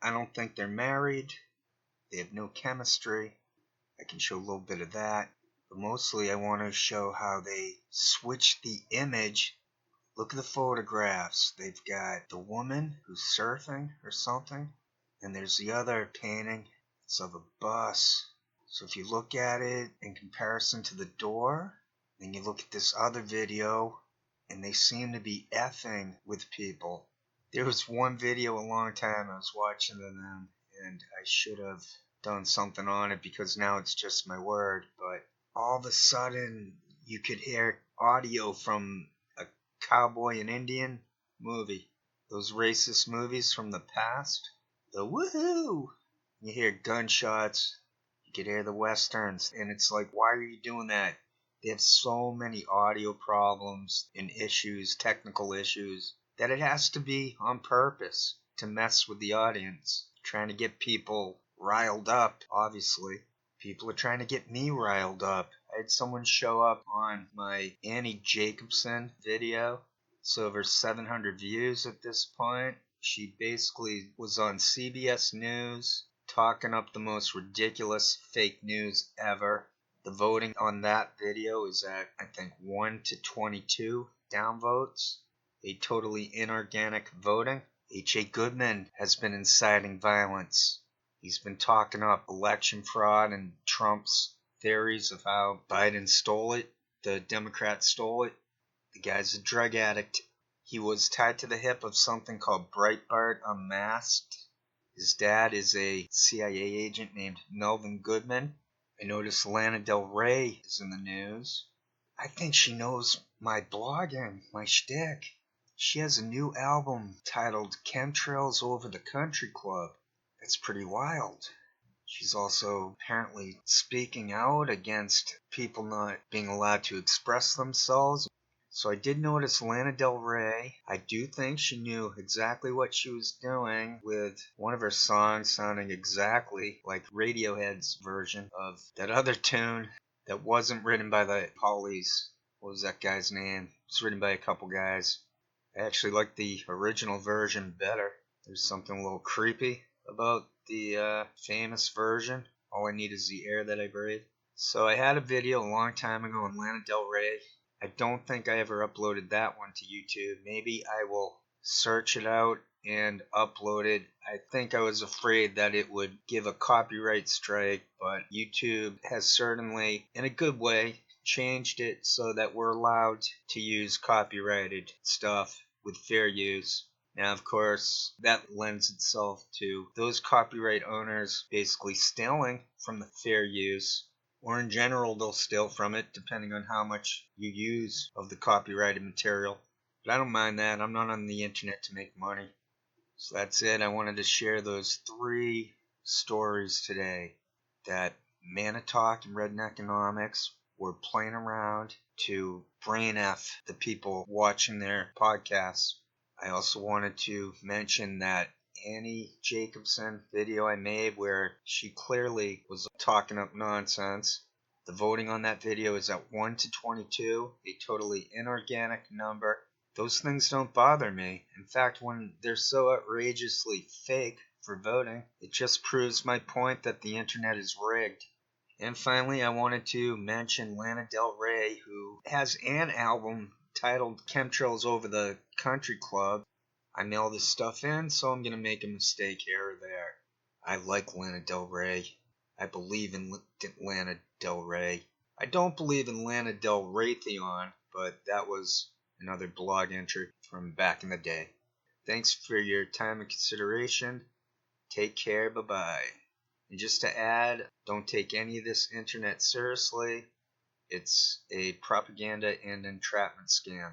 I don't think they're married. They have no chemistry. I can show a little bit of that. But mostly I want to show how they switch the image. Look at the photographs. They've got the woman who's surfing or something. And there's the other painting. It's of a bus. So if you look at it in comparison to the door, then you look at this other video, and they seem to be effing with people. There was one video a long time I was watching them, and I should have done something on it because now it's just my word. But all of a sudden, you could hear audio from a cowboy and Indian movie. Those racist movies from the past. The woohoo! You hear gunshots. You could hear the westerns. And it's like, why are you doing that? They have so many audio problems and issues, technical issues, that it has to be on purpose to mess with the audience. Trying to get people riled up, obviously. People are trying to get me riled up. I had someone show up on my Annie Jacobsen video. It's over 700 views at this point. She basically was on CBS News talking up the most ridiculous fake news ever. The voting on that video is at, I think, 1 to 22 downvotes. A totally inorganic voting. H.A. Goodman has been inciting violence. He's been talking up election fraud and Trump's theories of how Biden stole it. The Democrats stole it. The guy's a drug addict. He was tied to the hip of something called Breitbart Unmasked. His dad is a CIA agent named Melvin Goodman. I noticed Lana Del Rey is in the news. I think she knows my blogging, my shtick. She has a new album titled Chemtrails Over the Country Club. That's pretty wild. She's also apparently speaking out against people not being allowed to express themselves. So I did notice Lana Del Rey. I do think she knew exactly what she was doing with one of her songs sounding exactly like Radiohead's version of that other tune that wasn't written by the Hollies. What was that guy's name? It was written by a couple guys. I actually like the original version better. There's something a little creepy about the famous version. All I need is the air that I breathe. So I had a video a long time ago on Lana Del Rey. I don't think I ever uploaded that one to YouTube. Maybe I will search it out and upload it. I think I was afraid that it would give a copyright strike, but YouTube has certainly, in a good way, changed it so that we're allowed to use copyrighted stuff with fair use. Now, of course, that lends itself to those copyright owners basically stealing from the fair use. Or in general, they'll steal from it depending on how much you use of the copyrighted material. But I don't mind that. I'm not on the internet to make money. So that's it. I wanted to share those 3 stories today. That Manitalk and Redneckonomics were playing around to brain F the people watching their podcasts. I also wanted to mention that Annie Jacobsen video I made where she clearly was talking up nonsense. The voting on that video is at 1 to 22, a totally inorganic number. Those things don't bother me. In fact, when they're so outrageously fake for voting, it just proves my point that the internet is rigged. And finally, I wanted to mention Lana Del Rey, who has an album titled Chemtrails Over the Country Club. I mail this stuff in, so I'm going to make a mistake here or there. I like Lana Del Rey. I believe in Lana Del Rey. I don't believe in Lana Del Raytheon, but that was another blog entry from back in the day. Thanks for your time and consideration. Take care. Bye-bye. And just to add, don't take any of this internet seriously. It's a propaganda and entrapment scam.